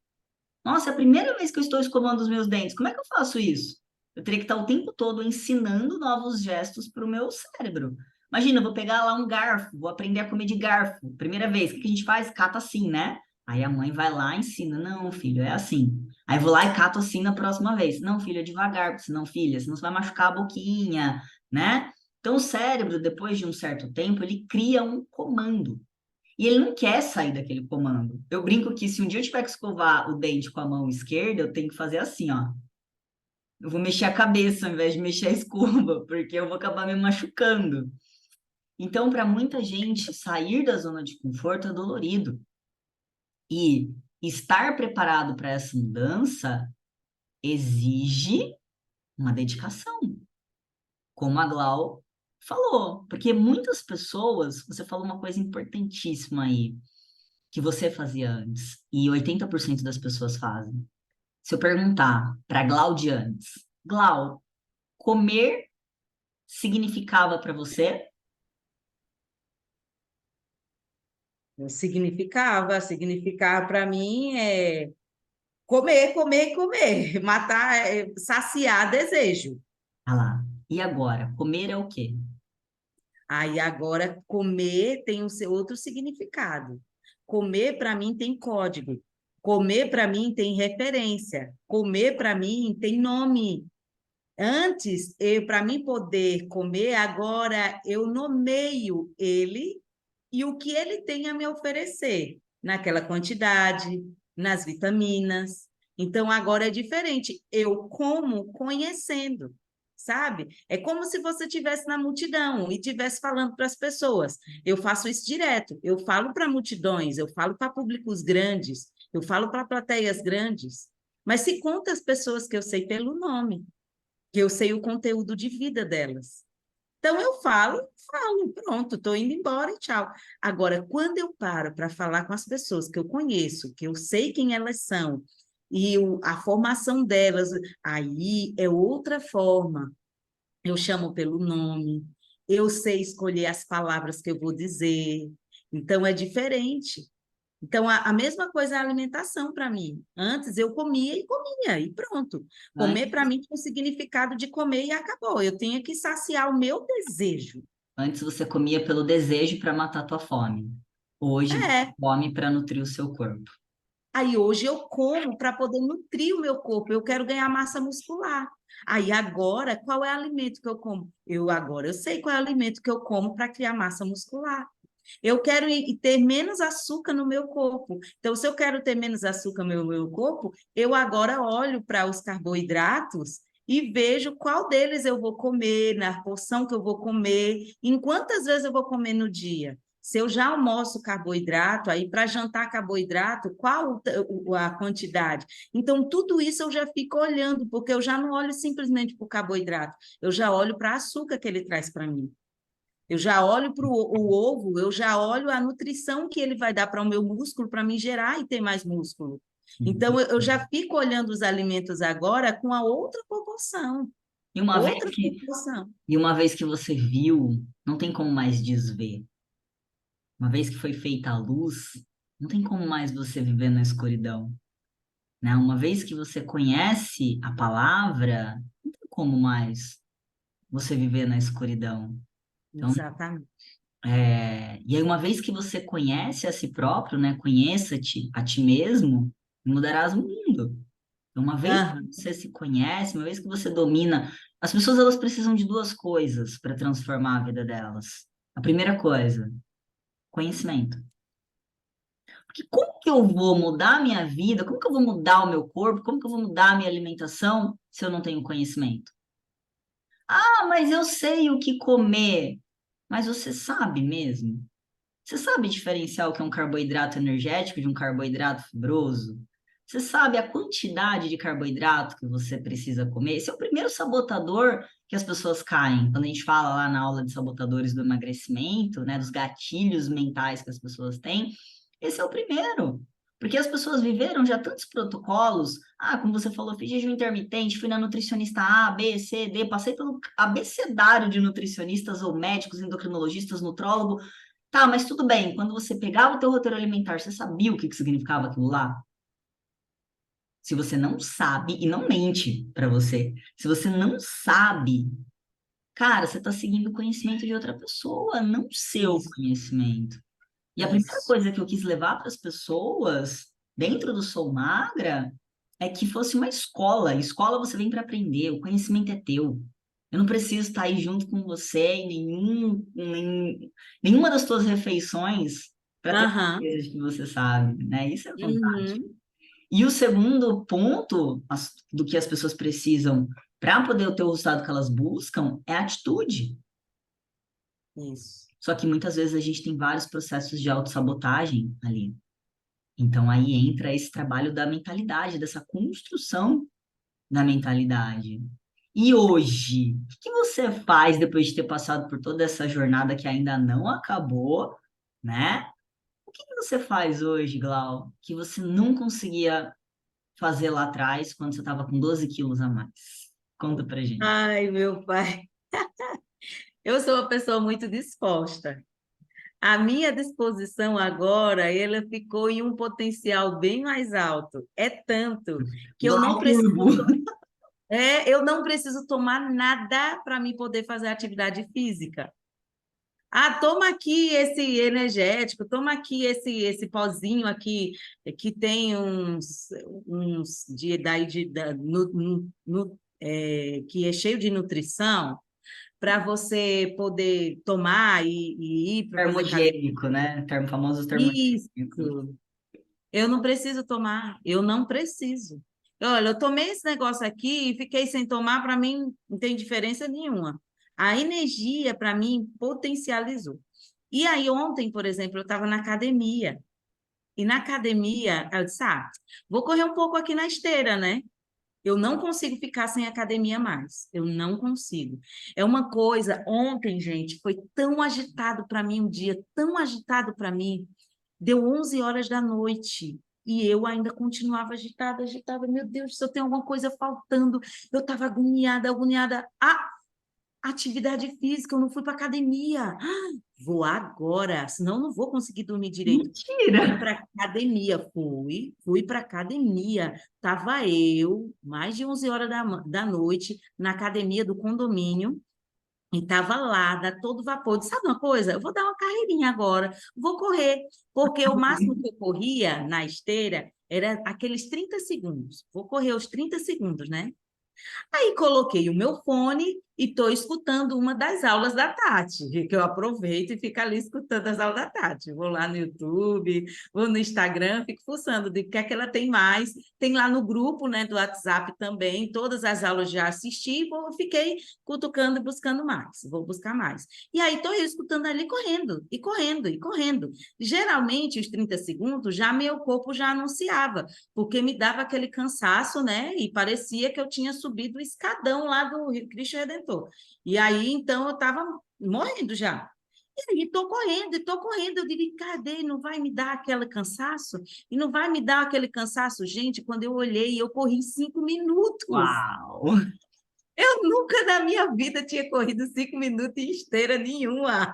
Nossa, é a primeira vez que eu estou escovando os meus dentes, como é que eu faço isso? Eu teria que estar o tempo todo ensinando novos gestos para o meu cérebro. Imagina, eu vou pegar lá um garfo, vou aprender a comer de garfo. Primeira vez, o que que a gente faz? Cata assim, né? Aí a mãe vai lá e ensina, não, filho, é assim. Aí eu vou lá e cato assim na próxima vez. Não, filho, é devagar, porque senão, filha, senão você vai machucar a boquinha, né? Então o cérebro, depois de um certo tempo, ele cria um comando. E ele não quer sair daquele comando. Eu brinco que se um dia eu tiver que escovar o dente com a mão esquerda, eu tenho que fazer assim, ó. Eu vou mexer a cabeça ao invés de mexer a escova, porque eu vou acabar me machucando. Então, para muita gente, sair da zona de conforto é dolorido. E estar preparado para essa mudança exige uma dedicação, como a Glau falou. Porque muitas pessoas, você falou uma coisa importantíssima aí, que você fazia antes, e 80% das pessoas fazem. Se eu perguntar para Glaudianes, Glau, comer significava para você? Significar para mim é comer, comer, comer, matar, saciar desejo. Ah lá. E agora? Comer é o quê? Aí agora comer tem um seu outro significado. Comer para mim tem código. Comer para mim tem referência. Comer para mim tem nome. Antes, para mim poder comer, agora eu nomeio ele e o que ele tem a me oferecer, naquela quantidade, nas vitaminas. Então, agora é diferente. Eu como conhecendo, sabe? É como se você estivesse na multidão e estivesse falando para as pessoas. Eu faço isso direto. Eu falo para multidões, eu falo para públicos grandes, eu falo para plateias grandes. Mas se conta as pessoas que eu sei pelo nome, que eu sei o conteúdo de vida delas. Então eu falo, pronto, estou indo embora e tchau. Agora, quando eu paro para falar com as pessoas que eu conheço, que eu sei quem elas são, e a formação delas, aí é outra forma. Eu chamo pelo nome, eu sei escolher as palavras que eu vou dizer, então é diferente. Então, a mesma coisa é a alimentação para mim. Antes eu comia e comia, e pronto. Comer para Antes, mim tinha o significado de comer e acabou. Eu tinha que saciar o meu desejo. antes você comia pelo desejo para matar a tua fome. Hoje você É. come para nutrir o seu corpo. Aí hoje eu como para poder nutrir o meu corpo. Eu quero ganhar massa muscular. Aí agora, qual é o alimento que eu como? Eu sei qual é o alimento que eu como para criar massa muscular. Eu quero ter menos açúcar no meu corpo. Então, se eu quero ter menos açúcar no meu corpo, eu agora olho para os carboidratos e vejo qual deles eu vou comer, na porção que eu vou comer, em quantas vezes eu vou comer no dia. Se eu já almoço carboidrato, aí para jantar carboidrato, qual a quantidade? Então, tudo isso eu já fico olhando, porque eu já não olho simplesmente para o carboidrato, eu já olho para o açúcar que ele traz para mim. Eu já olho para o ovo, eu já olho a nutrição que ele vai dar para o meu músculo, para me gerar e ter mais músculo. Então, eu já fico olhando os alimentos agora com a outra proporção. E uma vez Outra que, proporção. e uma vez que você viu, não tem como mais desver. Uma vez que foi feita a luz, não tem como mais você viver na escuridão, né? Uma vez que você conhece a palavra, não tem como mais você viver na escuridão. Então, Exatamente. e aí uma vez que você conhece a si próprio, né? Conheça-te a ti mesmo, mudarás o mundo. Então, uma vez que Aham. você se conhece, uma vez que você domina, as pessoas elas precisam de duas coisas para transformar a vida delas. A primeira coisa, conhecimento. Porque como que eu vou mudar a minha vida? Como que eu vou mudar o meu corpo? Como que eu vou mudar a minha alimentação se eu não tenho conhecimento? Ah, mas eu sei o que comer. Mas você sabe mesmo? Você sabe diferenciar o que é um carboidrato energético de um carboidrato fibroso? Você sabe a quantidade de carboidrato que você precisa comer? Esse é o primeiro sabotador que as pessoas caem. Quando a gente fala lá na aula de sabotadores do emagrecimento, né, dos gatilhos mentais que as pessoas têm, esse é o primeiro. Porque as pessoas viveram já tantos protocolos. Ah, como você falou, fiz jejum intermitente, fui na nutricionista A, B, C, D, passei pelo abecedário de nutricionistas ou médicos, endocrinologistas, nutrólogo. Tá, mas tudo bem. Quando você pegava o teu roteiro alimentar, você sabia o que que significava aquilo lá? Se você não sabe, e não mente para você, se você não sabe, cara, você está seguindo o conhecimento de outra pessoa, não o seu Isso, conhecimento. E a primeira isso. coisa que eu quis levar para as pessoas, dentro do Sou Magra, é que fosse uma escola. Escola você vem para aprender, o conhecimento é teu. Eu não preciso estar aí junto com você em nenhuma das tuas refeições para ter Aham. certeza de que você sabe, né? Isso é fantástico. Uhum. E o segundo ponto do que as pessoas precisam para poder ter o resultado que elas buscam é atitude. Isso. Só que muitas vezes a gente tem vários processos de autossabotagem ali. Então aí entra esse trabalho da mentalidade, dessa construção da mentalidade. E hoje, o que que você faz depois de ter passado por toda essa jornada que ainda não acabou, né? O que que você faz hoje, Glau, que você não conseguia fazer lá atrás, quando você estava com 12 quilos a mais? Conta pra gente. Ai, meu pai. Eu sou uma pessoa muito disposta. A minha disposição agora, ela ficou em um potencial bem mais alto. É tanto que Glau Turbo. eu não preciso tomar nada para mim poder fazer atividade física. Ah, toma aqui esse energético, toma aqui esse pozinho aqui que tem uns que é cheio de nutrição para você poder tomar e ir para fazer academia. Termogênico, né? Famosos termogênicos. Isso. Eu não preciso tomar, eu não preciso. Olha, eu tomei esse negócio aqui e fiquei sem tomar, para mim não tem diferença nenhuma. A energia, para mim, potencializou. E aí, ontem, por exemplo, eu estava na academia. E na academia, eu disse: vou correr um pouco aqui na esteira, né? Eu não consigo ficar sem academia mais. Eu não consigo. É uma coisa. Ontem, gente, foi tão agitado para mim um dia, tão agitado para mim. Deu 11 horas da noite e eu ainda continuava agitada, agitada. Meu Deus, se eu tenho alguma coisa faltando, eu estava agoniada, agoniada. Atividade física, eu não fui para academia. Vou agora, senão eu não vou conseguir dormir direito. Fui Mentira! para academia, fui para academia. Tava eu, mais de 11 horas da noite, na academia do condomínio. E estava lá, dá todo vapor. Disse, sabe uma coisa? Eu vou dar uma carreirinha agora, vou correr, porque o máximo que eu corria na esteira era aqueles 30 segundos. Vou correr os 30 segundos, né? Aí coloquei o meu fone e estou escutando uma das aulas da Tati, que eu aproveito e fico ali escutando as aulas da Tati. Vou lá no YouTube, vou no Instagram, fico fuçando de o que é que ela tem mais. Tem lá no grupo, né, do WhatsApp também, todas as aulas já assisti, fiquei cutucando e buscando mais, vou buscar mais. E aí estou escutando ali correndo, e correndo, e correndo. Geralmente, os 30 segundos, já meu corpo já anunciava, porque me dava aquele cansaço, né, e parecia que eu tinha subido o escadão lá do Cristo Redentor. E aí, então, eu estava morrendo já. E aí, estou correndo. Eu digo, cadê? Não vai me dar aquele cansaço? E não vai me dar aquele cansaço? Gente, quando eu olhei, eu corri 5 minutos. Uau! Eu nunca na minha vida tinha corrido 5 minutos em esteira nenhuma.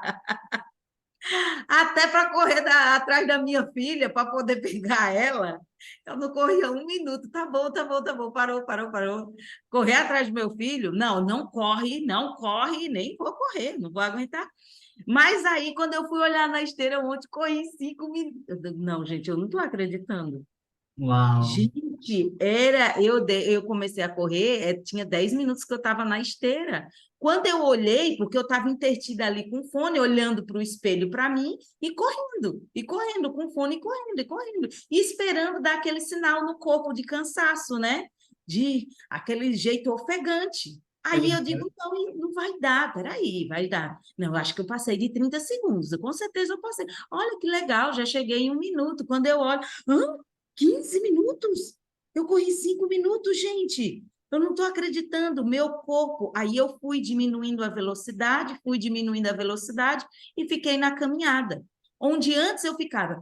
Até para correr atrás da minha filha, para poder pegar ela, eu não corria 1 minuto. Tá bom, tá bom, tá bom. Parou, parou, parou. Correr atrás do meu filho? Não, não corre, nem vou correr, não vou aguentar. Mas aí, quando eu fui olhar na esteira ontem, corri 5 minutos. Não, gente, eu não estou acreditando. Uau! Gente, eu comecei a correr, tinha 10 minutos que eu estava na esteira. Quando eu olhei, porque eu estava intertida ali com o fone, olhando para o espelho para mim e correndo com o fone, e correndo, e esperando dar aquele sinal no corpo de cansaço, né? De aquele jeito ofegante. Aí eu digo, não, não vai dar, peraí, vai dar. Não, eu acho que eu passei de 30 segundos, com certeza eu passei. Olha que legal, já cheguei em 1 minuto. Quando eu olho, 15 minutos? Eu corri 5 minutos, gente. Eu não estou acreditando. Meu corpo. Aí eu fui diminuindo a velocidade e fiquei na caminhada. Onde antes eu ficava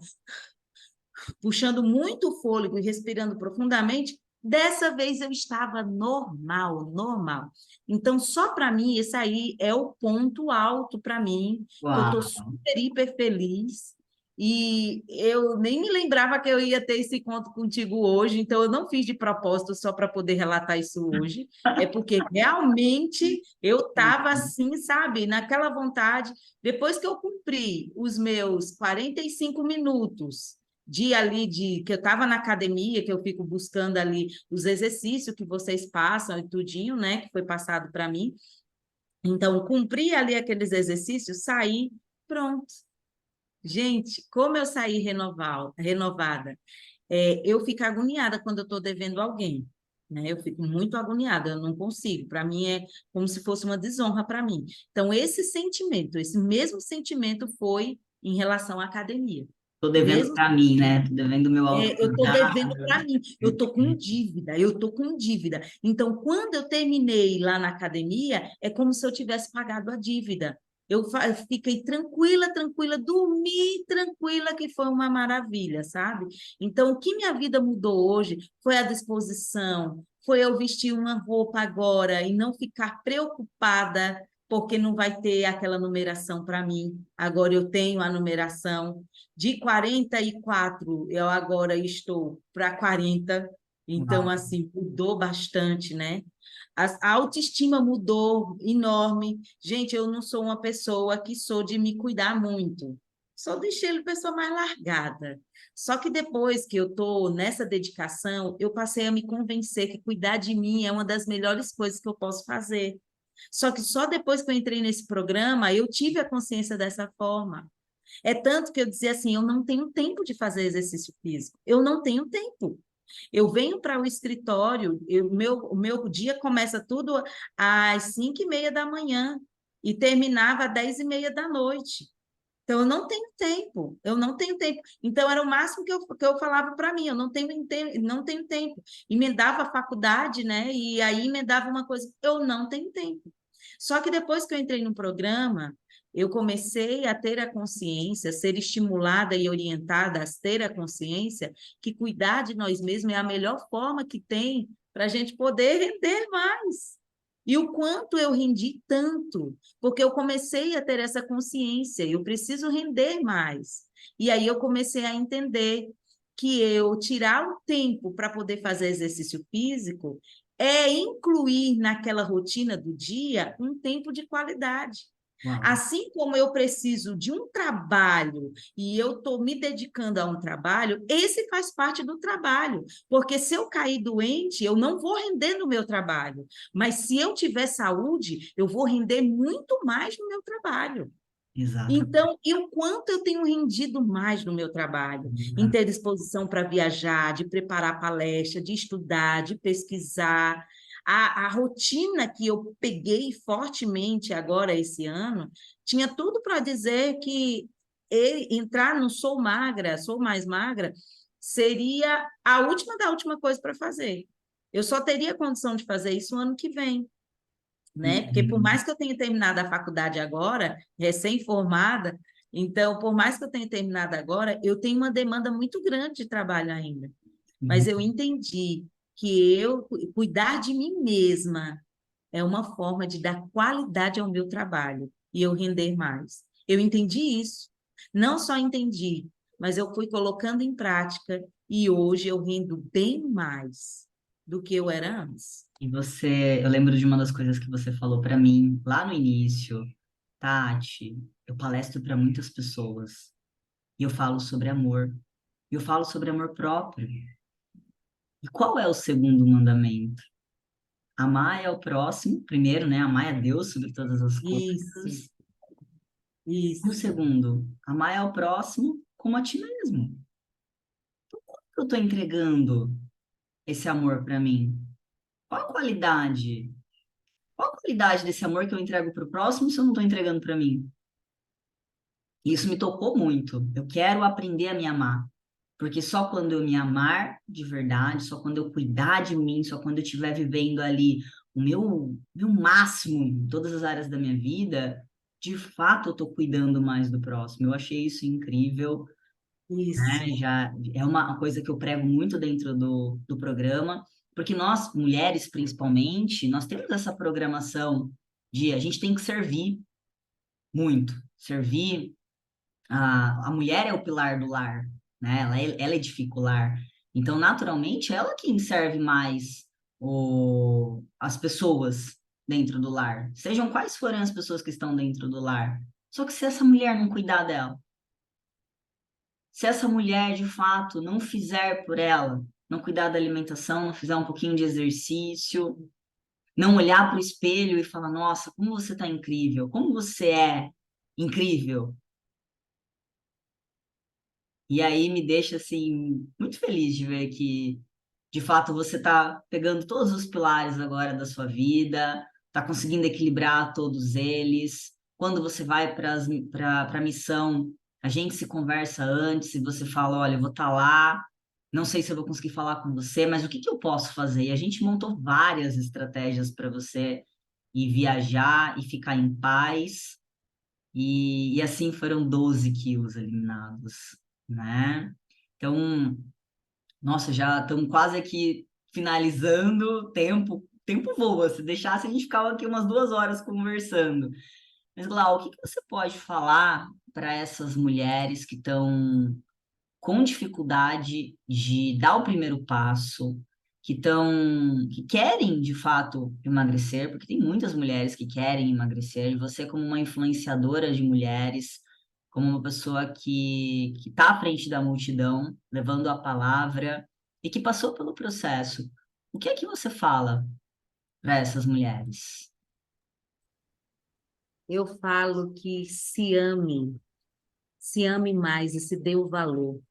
puxando muito fôlego e respirando profundamente, dessa vez eu estava normal, normal. Então, só para mim, esse aí é o ponto alto para mim, que eu estou Uau! super, hiper feliz. E eu nem me lembrava que eu ia ter esse encontro contigo hoje, então eu não fiz de propósito só para poder relatar isso hoje, é porque realmente eu estava assim, sabe, naquela vontade. Depois que eu cumpri os meus 45 minutos que eu estava na academia, que eu fico buscando ali os exercícios que vocês passam e tudinho, né, que foi passado para mim. Então, cumpri ali aqueles exercícios, saí, pronto. Gente, como eu saí renovada. Eu fico agoniada quando eu estou devendo alguém, né? Eu fico muito agoniada, eu não consigo. Para mim é como se fosse uma desonra para mim. Então, esse mesmo sentimento foi em relação à academia. Tô devendo Mesmo para mim, né? Tô devendo meu eu estou devendo autocuidado. para mim, eu estou com dívida. Então, quando eu terminei lá na academia, é como se eu tivesse pagado a dívida. Eu fiquei tranquila, tranquila, dormi tranquila, que foi uma maravilha, sabe? Então, o que minha vida mudou hoje foi a disposição, foi eu vestir uma roupa agora e não ficar preocupada porque não vai ter aquela numeração para mim. Agora eu tenho a numeração. De 44, eu agora estou para 40, então, Uau! assim, mudou bastante, né? A autoestima mudou enorme. Gente, eu não sou uma pessoa que sou de me cuidar muito. Sou do estilo pessoa mais largada. Só que depois que eu estou nessa dedicação, eu passei a me convencer que cuidar de mim é uma das melhores coisas que eu posso fazer. Só que só depois que eu entrei nesse programa, eu tive a consciência dessa forma. É tanto que eu dizia assim, eu não tenho tempo de fazer exercício físico, eu não tenho tempo. Eu venho para o escritório, o meu dia começa tudo às 5:30 da manhã e terminava às 10:30 da noite. Então, eu não tenho tempo, eu não tenho tempo. Então, era o máximo que eu falava para mim, eu não tenho tempo. Emendava a faculdade, né? E aí emendava uma coisa, eu não tenho tempo. Só que depois que eu entrei no programa, eu comecei a ter a consciência, ser estimulada e orientada a ter a consciência que cuidar de nós mesmos é a melhor forma que tem para a gente poder render mais. E o quanto eu rendi tanto, porque eu comecei a ter essa consciência, eu preciso render mais. E aí eu comecei a entender que eu tirar o tempo para poder fazer exercício físico é incluir naquela rotina do dia um tempo de qualidade. Uau. Assim como eu preciso de um trabalho e eu estou me dedicando a um trabalho, esse faz parte do trabalho, porque se eu cair doente, eu não vou render no meu trabalho, mas se eu tiver saúde, eu vou render muito mais no meu trabalho. Exatamente. Então, e o quanto eu tenho rendido mais no meu trabalho, em ter disposição para viajar, de preparar palestra, de estudar, de pesquisar. A rotina que eu peguei fortemente agora esse ano tinha tudo para dizer que entrar no Sou Magra, Sou Mais Magra, seria a última da última coisa para fazer. Eu só teria condição de fazer isso no ano que vem, né? Porque por Uhum. mais que eu tenha terminado a faculdade agora, recém-formada, então, por mais que eu tenha terminado agora, eu tenho uma demanda muito grande de trabalho ainda. Mas eu entendi que eu cuidar de mim mesma é uma forma de dar qualidade ao meu trabalho e eu render mais. Eu entendi isso. Não só entendi, mas eu fui colocando em prática e hoje eu rendo bem mais do que eu era antes. E você, eu lembro de uma das coisas que você falou para mim lá no início, Tati, eu palestro para muitas pessoas e eu falo sobre amor. E eu falo sobre amor próprio. E qual é o segundo mandamento? Amar é o próximo, primeiro, né? Amar a Deus sobre todas as Isso, coisas. E o isso. segundo, amar é o próximo como a ti mesmo. Eu estou entregando esse amor para mim? Qual a qualidade? Qual a qualidade desse amor que eu entrego para o próximo se eu não estou entregando para mim? E isso me tocou muito. Eu quero aprender a me amar. Porque só quando eu me amar de verdade, só quando eu cuidar de mim, só quando eu estiver vivendo ali o meu máximo em todas as áreas da minha vida, de fato eu estou cuidando mais do próximo. Eu achei isso incrível, né? Isso, Já é uma coisa que eu prego muito dentro do programa, porque nós, mulheres principalmente, nós temos essa programação de a gente tem que servir muito, servir a mulher é o pilar do lar, né? Ela edifica o lar. Então, naturalmente, ela quem serve mais as pessoas dentro do lar, sejam quais forem as pessoas que estão dentro do lar. Só que se essa mulher não cuidar dela, se essa mulher de fato não fizer por ela, não cuidar da alimentação, não fizer um pouquinho de exercício, não olhar para o espelho e falar, nossa, como você está incrível, como você é incrível. E aí me deixa assim muito feliz de ver que de fato você está pegando todos os pilares agora da sua vida, está conseguindo equilibrar todos eles. Quando você vai para a missão, a gente se conversa antes e você fala, olha, eu vou estar lá, não sei se eu vou conseguir falar com você, mas o que que eu posso fazer? E a gente montou várias estratégias para você ir viajar e ficar em paz. E assim foram 12 quilos eliminados, né? Então, nossa, já estamos quase aqui finalizando o tempo. O tempo voa. Se deixasse, a gente ficava aqui umas 2 horas conversando. Mas, Glau, o que que você pode falar para essas mulheres que estão com dificuldade de dar o primeiro passo, que querem de fato emagrecer, porque tem muitas mulheres que querem emagrecer, e você como uma influenciadora de mulheres, como uma pessoa que está à frente da multidão, levando a palavra e que passou pelo processo, o que é que você fala para essas mulheres? eu falo que se ame mais e se dê o valor.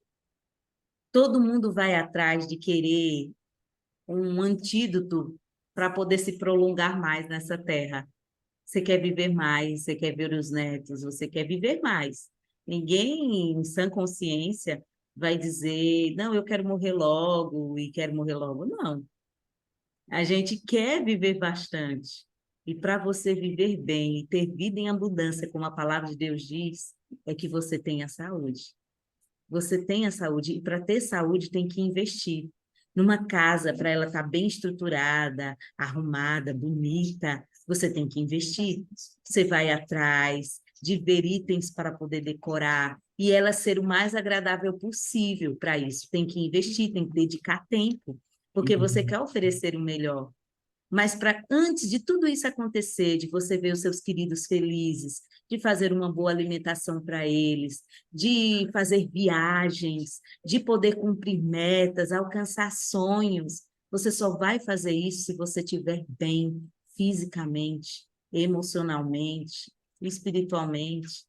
Todo mundo vai atrás de querer um antídoto para poder se prolongar mais nessa terra. Você quer viver mais, você quer ver os netos, você quer viver mais. Ninguém em sã consciência vai dizer, não, eu quero morrer logo e quero morrer logo. Não. A gente quer viver bastante. E para você viver bem e ter vida em abundância, como a palavra de Deus diz, é que você tenha saúde. Você tenha saúde. E para ter saúde, tem que investir. Numa casa, para ela estar bem estruturada, arrumada, bonita, você tem que investir. Você vai atrás de ver itens para poder decorar e ela ser o mais agradável possível para isso. Tem que investir, tem que dedicar tempo, porque você Uhum. quer oferecer o melhor. Mas antes de tudo isso acontecer, de você ver os seus queridos felizes, de fazer uma boa alimentação para eles, de fazer viagens, de poder cumprir metas, alcançar sonhos, você só vai fazer isso se você estiver bem fisicamente, emocionalmente, espiritualmente.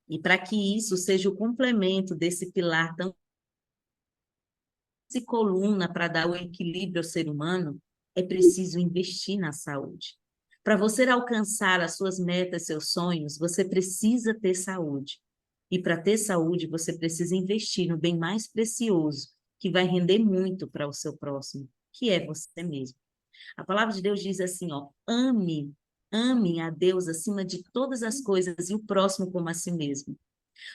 E para que isso seja o complemento desse pilar tão de coluna para dar o equilíbrio ao ser humano, é preciso investir na saúde. Para você alcançar as suas metas, seus sonhos, você precisa ter saúde. E para ter saúde, você precisa investir no bem mais precioso, que vai render muito para o seu próximo, que é você mesmo. A palavra de Deus diz assim, ó, ame a Deus acima de todas as coisas e o próximo como a si mesmo.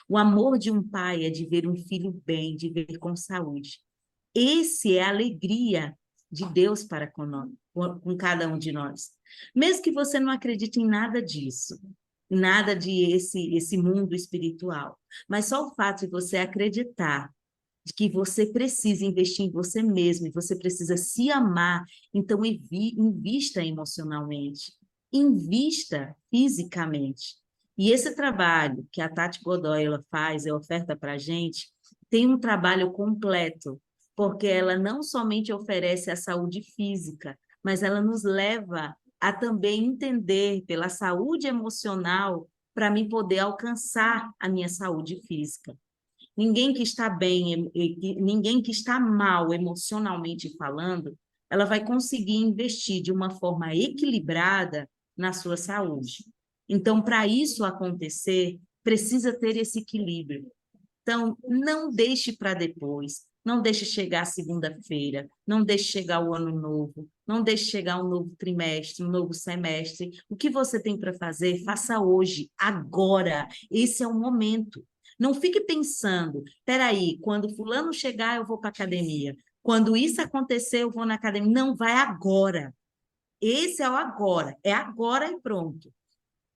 O amor de um pai é de ver um filho bem, de ver com saúde. Esse é a alegria de Deus para com nós, com cada um de nós. Mesmo que você não acredite em nada disso, nada de esse mundo espiritual, mas só o fato de você acreditar de que você precisa investir em você mesmo, e você precisa se amar, então invista emocionalmente, invista fisicamente. E esse trabalho que a Tati Godoy ela faz, ela oferta para a gente, tem um trabalho completo, porque ela não somente oferece a saúde física, mas ela nos leva a também entender pela saúde emocional para mim poder alcançar a minha saúde física. Ninguém que está bem, ninguém que está mal emocionalmente falando, ela vai conseguir investir de uma forma equilibrada na sua saúde. Então, para isso acontecer, precisa ter esse equilíbrio. Então, não deixe para depois, não deixe chegar a segunda-feira, não deixe chegar o ano novo, não deixe chegar um novo trimestre, um novo semestre. O que você tem para fazer, faça hoje, agora. Esse é o momento. Não fique pensando, peraí, quando fulano chegar, eu vou para a academia. Quando isso acontecer, eu vou na academia. Não, vai agora. Esse é o agora. É agora e pronto.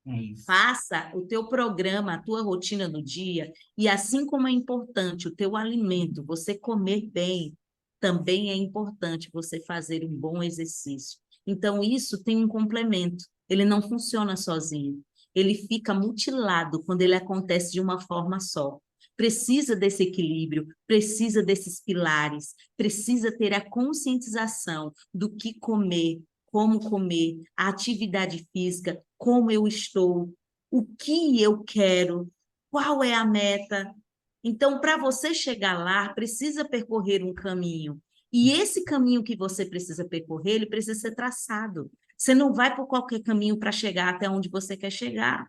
É isso. Faça o teu programa, a tua rotina do dia, e assim como é importante o teu alimento, você comer bem, também é importante você fazer um bom exercício. Então, isso tem um complemento, ele não funciona sozinho, ele fica mutilado quando ele acontece de uma forma só. Precisa desse equilíbrio, precisa desses pilares, precisa ter a conscientização do que comer, como comer, a atividade física, como eu estou, o que eu quero, qual é a meta. Então, para você chegar lá, precisa percorrer um caminho. E esse caminho que você precisa percorrer, ele precisa ser traçado. Você não vai por qualquer caminho para chegar até onde você quer chegar.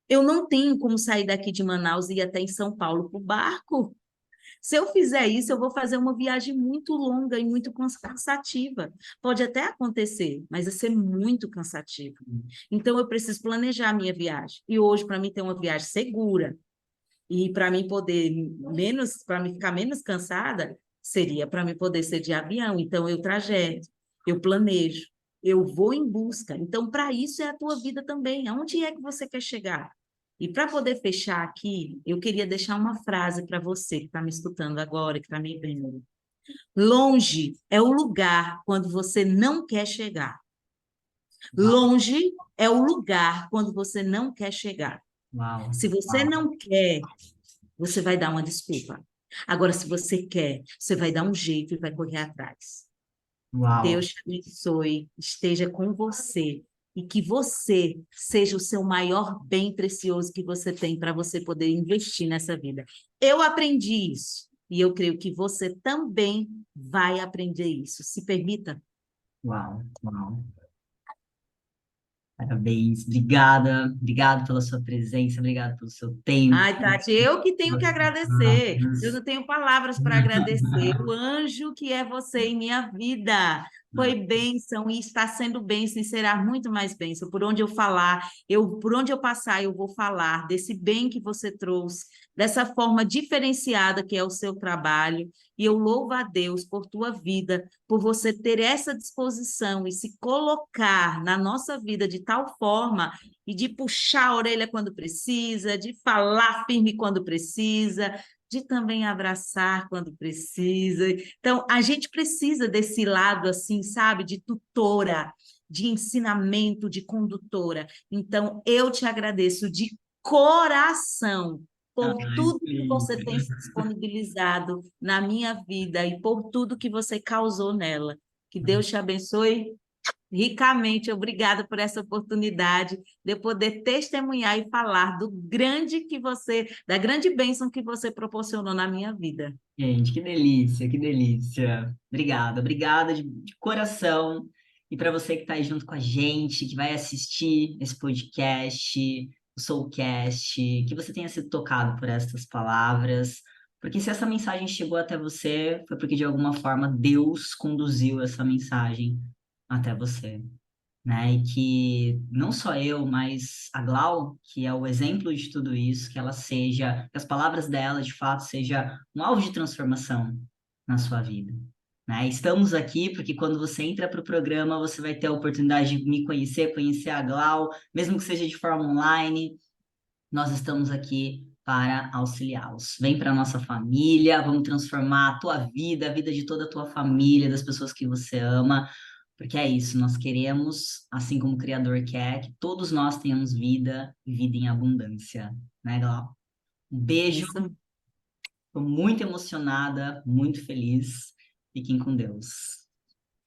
Eu não tenho como sair daqui de Manaus e ir até em São Paulo por barco. Se eu fizer isso, eu vou fazer uma viagem muito longa e muito cansativa. Pode até acontecer, mas vai ser muito cansativo. Então, eu preciso planejar a minha viagem. E hoje, para mim ter uma viagem segura e para mim poder menos, para mim ficar menos cansada, seria para mim poder ser de avião. Então, eu trajeto, eu planejo, eu vou em busca. Então, para isso é a tua vida também. Aonde é que você quer chegar? E para poder fechar aqui, eu queria deixar uma frase para você que está me escutando agora, que está me vendo. Longe é o lugar quando você não quer chegar. Uau, Longe é o lugar quando você não quer chegar. uau, Se você uau, não quer, você vai dar uma desculpa. Agora, se você quer, você vai dar um jeito e vai correr atrás. uau. Deus te abençoe, esteja com você e que você seja o seu maior bem precioso que você tem para você poder investir nessa vida. Eu aprendi isso e eu creio que você também vai aprender isso. Se permita. Uau, uau. Parabéns, obrigada, obrigado pela sua presença, obrigado pelo seu tempo. Ai, Tati, eu que tenho que agradecer. Eu não tenho palavras para agradecer. O anjo que é você em minha vida foi bênção e está sendo bênção e será muito mais bênção. Por onde eu falar, por onde eu passar, eu vou falar desse bem que você trouxe, dessa forma diferenciada que é o seu trabalho. E eu louvo a Deus por tua vida, por você ter essa disposição e se colocar na nossa vida de tal forma e de puxar a orelha quando precisa, de falar firme quando precisa, de também abraçar quando precisa. Então, a gente precisa desse lado, assim, sabe, de tutora, de ensinamento, de condutora. Então, eu te agradeço de coração por Ai, tudo que você Felipe. tem se disponibilizado na minha vida e por tudo que você causou nela. Que Deus te abençoe ricamente. Obrigada por essa oportunidade de eu poder testemunhar e falar do grande que você, da grande bênção que você proporcionou na minha vida. Gente, que delícia, que delícia. Obrigada, obrigada de coração. E para você que está aí junto com a gente, que vai assistir esse podcast, o Soulcast, que você tenha sido tocado por essas palavras. Porque se essa mensagem chegou até você, foi porque de alguma forma Deus conduziu essa mensagem até você, né? E que não só eu, mas a Glau, que é o exemplo de tudo isso, que ela seja, que as palavras dela de fato seja um alvo de transformação na sua vida. Né? Estamos aqui porque quando você entra para o programa, você vai ter a oportunidade de me conhecer, conhecer a Glau, mesmo que seja de forma online, nós estamos aqui para auxiliá-los. Vem para a nossa família, vamos transformar a tua vida, a vida de toda a tua família, das pessoas que você ama, porque é isso, nós queremos, assim como o Criador quer, que todos nós tenhamos vida e vida em abundância, né, Glau? Um beijo, Isso, estou muito emocionada, muito feliz. Fiquem com Deus.